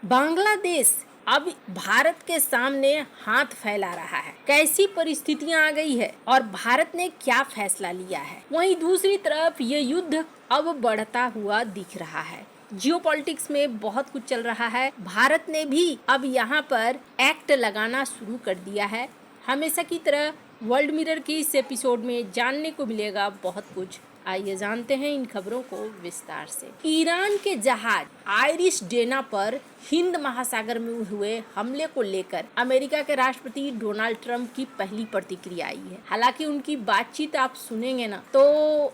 बांग्लादेश अब भारत के सामने हाथ फैला रहा है। कैसी परिस्थितियां आ गई है और भारत ने क्या फैसला लिया है। वहीं दूसरी तरफ ये युद्ध अब बढ़ता हुआ दिख रहा है। जियोपॉलिटिक्स में बहुत कुछ चल रहा है। भारत ने भी अब यहाँ पर एक्ट लगाना शुरू कर दिया है। हमेशा की तरह वर्ल्ड मिरर की इस एपिसोड में जानने को मिलेगा बहुत कुछ। आइए जानते हैं इन खबरों को विस्तार से। ईरान के जहाज आयरिश डेना पर हिंद महासागर में हुए हमले को लेकर अमेरिका के राष्ट्रपति डोनाल्ड ट्रंप की पहली प्रतिक्रिया आई है। हालांकि उनकी बातचीत आप सुनेंगे ना तो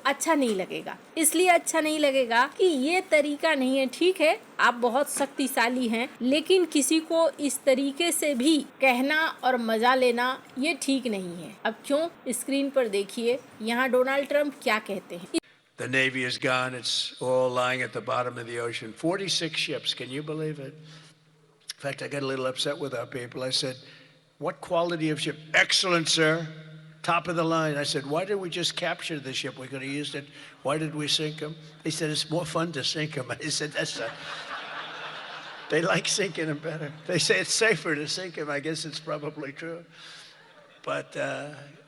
अच्छा नहीं लगेगा। इसलिए अच्छा नहीं लगेगा कि ये तरीका नहीं है। ठीक है, आप बहुत शक्तिशाली हैं, लेकिन किसी को इस तरीके से भी कहना और मजा लेना ये ठीक नहीं है। अब क्यों, स्क्रीन पर देखिए यहाँ डोनाल्ड ट्रंप क्या कहते हैं। The Navy is gone. It's all lying at the bottom of the ocean. 46 ships. Can you believe it? In fact, I got a little upset with our people. I said, what quality of ship? Excellent, sir. Top of the line. I said, why did we just capture the ship? We could have used it. Why did we sink them? They said, it's more fun to sink them. I said, that's not... They like sinking them better. They say it's safer to sink them. I guess it's probably true. But...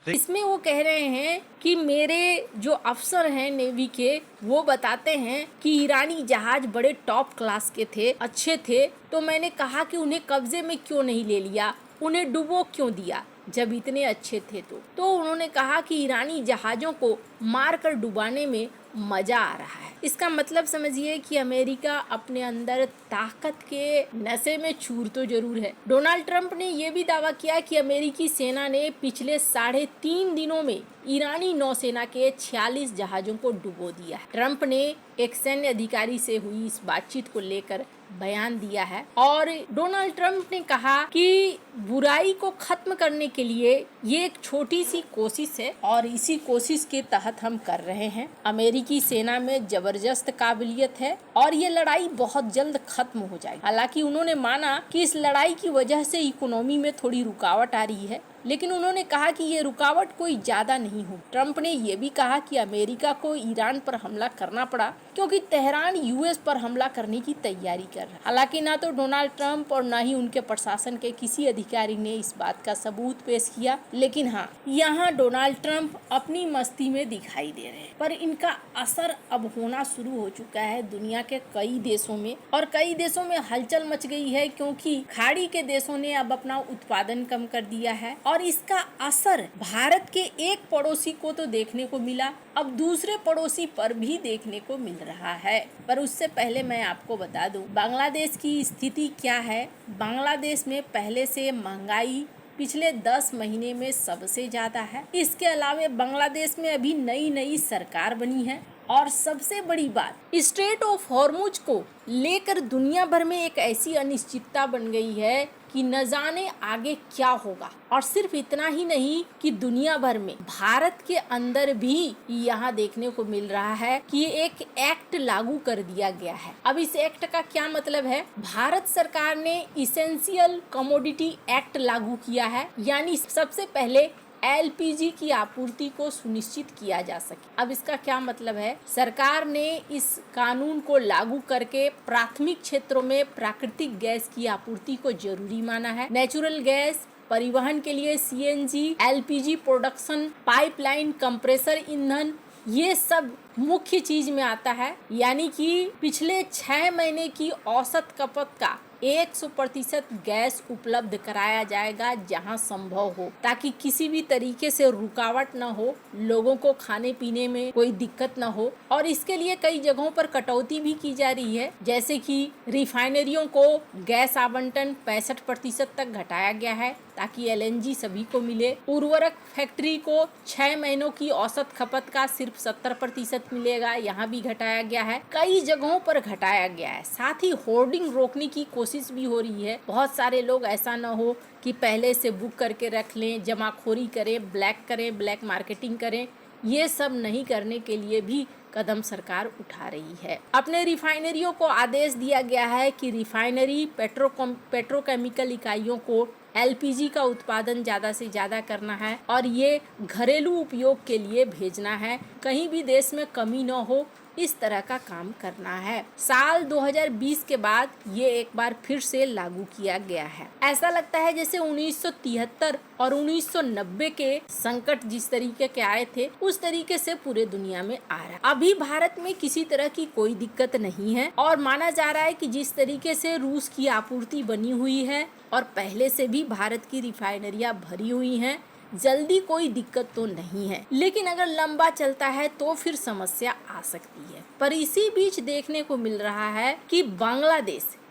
इसमें वो कह रहे हैं कि मेरे जो अफसर हैं नेवी के, वो बताते हैं कि ईरानी जहाज बड़े टॉप क्लास के थे, अच्छे थे, तो मैंने कहा कि उन्हें कब्जे में क्यों नहीं ले लिया, उन्हें डुबो क्यों दिया जब इतने अच्छे थे। तो उन्होंने कहा कि ईरानी जहाज़ों को मारकर डुबाने में मजा आ रहा है। इसका मतलब समझिए कि अमेरिका अपने अंदर ताकत के नशे में चूर तो जरूर है। डोनाल्ड ट्रंप ने यह भी दावा किया कि अमेरिकी सेना ने पिछले 3.5 दिनों में ईरानी नौसेना के 46 जहाजों को डुबो दिया है। ट्रंप ने एक सैन्य अधिकारी से हुई इस बातचीत को लेकर बयान दिया है और डोनाल्ड ट्रंप ने कहा कि बुराई को खत्म करने के लिए ये एक छोटी सी कोशिश है और इसी कोशिश के तहत हम कर रहे हैं। अमेरिकी सेना में जबरदस्त काबिलियत है और ये लड़ाई बहुत जल्द खत्म हो जाएगी। हालांकि उन्होंने माना कि इस लड़ाई की वजह से इकोनॉमी में थोड़ी रुकावट आ रही है, लेकिन उन्होंने कहा कि ये रुकावट कोई ज्यादा नहीं हो। ट्रंप ने ये भी कहा कि अमेरिका को ईरान पर हमला करना पड़ा क्योंकि तेहरान यूएस पर हमला करने की तैयारी कर रहा है। हालांकि ना तो डोनाल्ड ट्रंप और ना ही उनके प्रशासन के किसी अधिकारी ने इस बात का सबूत पेश किया, लेकिन हाँ, यहाँ डोनाल्ड ट्रंप अपनी मस्ती में दिखाई दे रहे हैं। पर इनका असर अब होना शुरू हो चुका है दुनिया के कई देशों में, और कई देशों में हलचल मच गई है क्योंकि खाड़ी के देशों ने अब अपना उत्पादन कम कर दिया है और इसका असर भारत के एक पड़ोसी को तो देखने को मिला, अब दूसरे पड़ोसी पर भी देखने को मिल रहा है। पर उससे पहले मैं आपको बता दूं बांग्लादेश की स्थिति क्या है। बांग्लादेश में पहले से महंगाई पिछले 10 महीने में सबसे ज्यादा है। इसके अलावा बांग्लादेश में अभी नई सरकार बनी है और सबसे बड़ी बात, स्ट्रेट ऑफ हॉर्मुज को लेकर दुनिया भर में एक ऐसी अनिश्चितता बन गई है कि न जाने आगे क्या होगा। और सिर्फ इतना ही नहीं कि दुनिया भर में, भारत के अंदर भी यहाँ देखने को मिल रहा है कि एक एक्ट लागू कर दिया गया है। अब इस एक्ट का क्या मतलब है? भारत सरकार ने इसेंशियल कमोडिटी एक्ट लागू किया है, यानी सबसे पहले एलपीजी की आपूर्ति को सुनिश्चित किया जा सके। अब इसका क्या मतलब है? सरकार ने इस कानून को लागू करके प्राथमिक क्षेत्रों में प्राकृतिक गैस की आपूर्ति को जरूरी माना है। नेचुरल गैस परिवहन के लिए CNG, LPG production, pipeline, compressor ईंधन, ये सब मुख्य चीज में आता है। यानी कि पिछले 6 महीने की औसत खपत का 100% गैस उपलब्ध कराया जाएगा जहां संभव हो, ताकि किसी भी तरीके से रुकावट न हो, लोगों को खाने पीने में कोई दिक्कत न हो। और इसके लिए कई जगहों पर कटौती भी की जा रही है, जैसे कि रिफाइनरियों को गैस आवंटन 65% तक घटाया गया है ताकि एलएनजी सभी को मिले। उर्वरक फैक्ट्री को 6 महीनों की औसत खपत का सिर्फ 70% मिलेगा, यहाँ भी घटाया गया है। कई जगहों पर घटाया गया है। साथ ही होर्डिंग रोकने की कोशिश भी हो रही है। बहुत सारे लोग ऐसा न हो कि पहले से बुक करके रख लें, जमाखोरी करें, ब्लैक मार्केटिंग करें। ये सब नहीं करने के लिए भी कदम सरकार उठा रही है। अपने रिफाइनरियों को आदेश दिया गया है कि रिफाइनरी पेट्रोकेमिकल इकाइयों को एलपीजी का उत्पादन ज़्यादा से ज़्यादा करना है और ये घरेलू उपयोग के लिए भेजना है, कहीं भी देश में कमी न हो इस तरह का काम करना है। साल 2020 के बाद ये एक बार फिर से लागू किया गया है। ऐसा लगता है जैसे 1973 और 1990 के संकट जिस तरीके के आए थे उस तरीके से पूरे दुनिया में आ रहा है। अभी भारत में किसी तरह की कोई दिक्कत नहीं है और माना जा रहा है कि जिस तरीके से रूस की आपूर्ति बनी हुई है और पहले से भी भारत की रिफाइनरियां भरी हुई हैं, जल्दी कोई दिक्कत तो नहीं है, लेकिन अगर लंबा चलता है तो फिर समस्या आ सकती है। पर इसी बीच देखने को मिल रहा है कि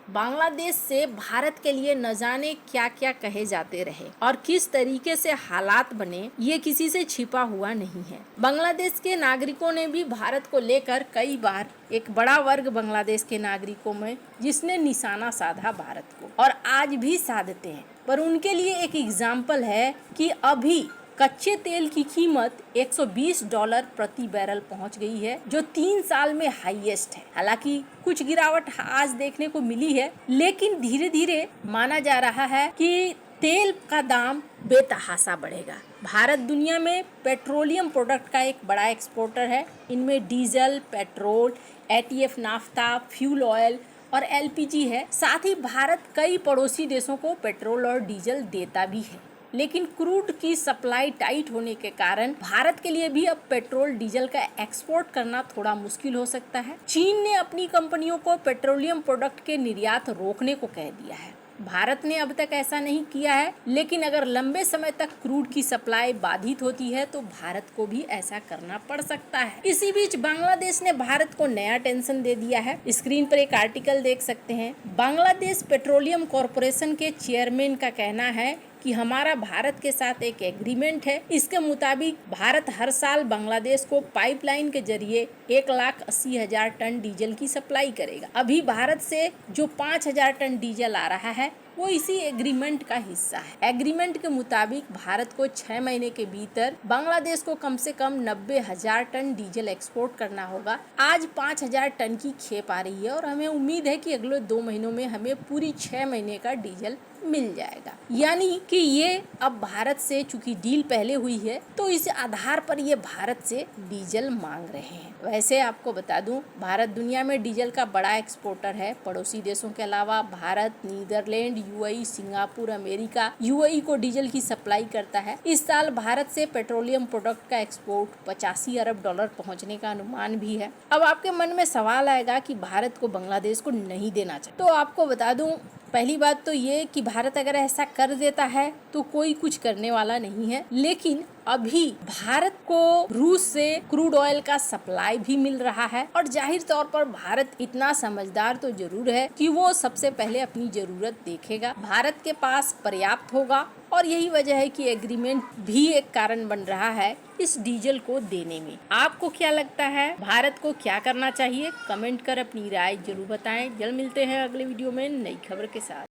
बांग्लादेश से भारत के लिए न जाने क्या क्या कहे जाते रहे और किस तरीके से हालात बने, ये किसी से छिपा हुआ नहीं है। बांग्लादेश के नागरिकों ने भी भारत को लेकर कई बार, एक बड़ा वर्ग बांग्लादेश के नागरिकों में जिसने निशाना साधा भारत को और आज भी साधते हैं, पर उनके लिए एक एग्जाम्पल है कि अभी कच्चे तेल की कीमत $120 प्रति बैरल पहुंच गई है, जो 3 साल में हाईएस्ट है। हालांकि कुछ गिरावट आज देखने को मिली है, लेकिन धीरे धीरे माना जा रहा है कि तेल का दाम बेतहाशा बढ़ेगा। भारत दुनिया में पेट्रोलियम प्रोडक्ट का एक बड़ा एक्सपोर्टर है। इनमें diesel, petrol, ETF naphtha, fuel oil और एलपीजी है। साथ ही भारत कई पड़ोसी देशों को पेट्रोल और डीजल देता भी है, लेकिन क्रूड की सप्लाई टाइट होने के कारण भारत के लिए भी अब पेट्रोल डीजल का एक्सपोर्ट करना थोड़ा मुश्किल हो सकता है। चीन ने अपनी कंपनियों को पेट्रोलियम प्रोडक्ट के निर्यात रोकने को कह दिया है। भारत ने अब तक ऐसा नहीं किया है, लेकिन अगर लंबे समय तक क्रूड की सप्लाई बाधित होती है तो भारत को भी ऐसा करना पड़ सकता है। इसी बीच बांग्लादेश ने भारत को नया टेंशन दे दिया है। स्क्रीन पर एक आर्टिकल देख सकते हैं। बांग्लादेश पेट्रोलियम कॉरपोरेशन के चेयरमैन का कहना है कि हमारा भारत के साथ एक एग्रीमेंट है। इसके मुताबिक भारत हर साल बांग्लादेश को पाइपलाइन के जरिए 1,80,000 टन डीजल की सप्लाई करेगा। अभी भारत से जो 5,000 टन डीजल आ रहा है वो इसी एग्रीमेंट का हिस्सा है। एग्रीमेंट के मुताबिक भारत को 6 महीने के भीतर बांग्लादेश को कम से कम 90,000 टन डीजल एक्सपोर्ट करना होगा। आज 5,000 टन की खेप आ रही है और हमें उम्मीद है कि अगले 2 महीनों में हमें पूरी 6 महीने का डीजल मिल जाएगा। यानी कि ये अब भारत से, चूंकि डील पहले हुई है, तो इस आधार पर ये भारत से डीजल मांग रहे हैं। वैसे आपको बता दूं, भारत दुनिया में डीजल का बड़ा एक्सपोर्टर है। पड़ोसी देशों के अलावा Bharat, Netherlands, UAE, Singapore, America UAE को डीजल की सप्लाई करता है। इस साल भारत से पेट्रोलियम प्रोडक्ट का एक्सपोर्ट $85 अरब पहुंचने का अनुमान भी है। अब आपके मन में सवाल आएगा कि भारत को बांग्लादेश को नहीं देना चाहिए। तो आपको बता दूं, पहली बात तो ये कि भारत अगर ऐसा कर देता है तो कोई कुछ करने वाला नहीं है, लेकिन अभी भारत को रूस से क्रूड ऑयल का सप्लाई भी मिल रहा है और जाहिर तौर पर भारत इतना समझदार तो जरूर है कि वो सबसे पहले अपनी जरूरत देखेगा। भारत के पास पर्याप्त होगा और यही वजह है कि एग्रीमेंट भी एक कारण बन रहा है इस डीजल को देने में। आपको क्या लगता है, भारत को क्या करना चाहिए? कमेंट कर अपनी राय जरूर बताएं। जल्द मिलते हैं अगले वीडियो में नई खबर के साथ।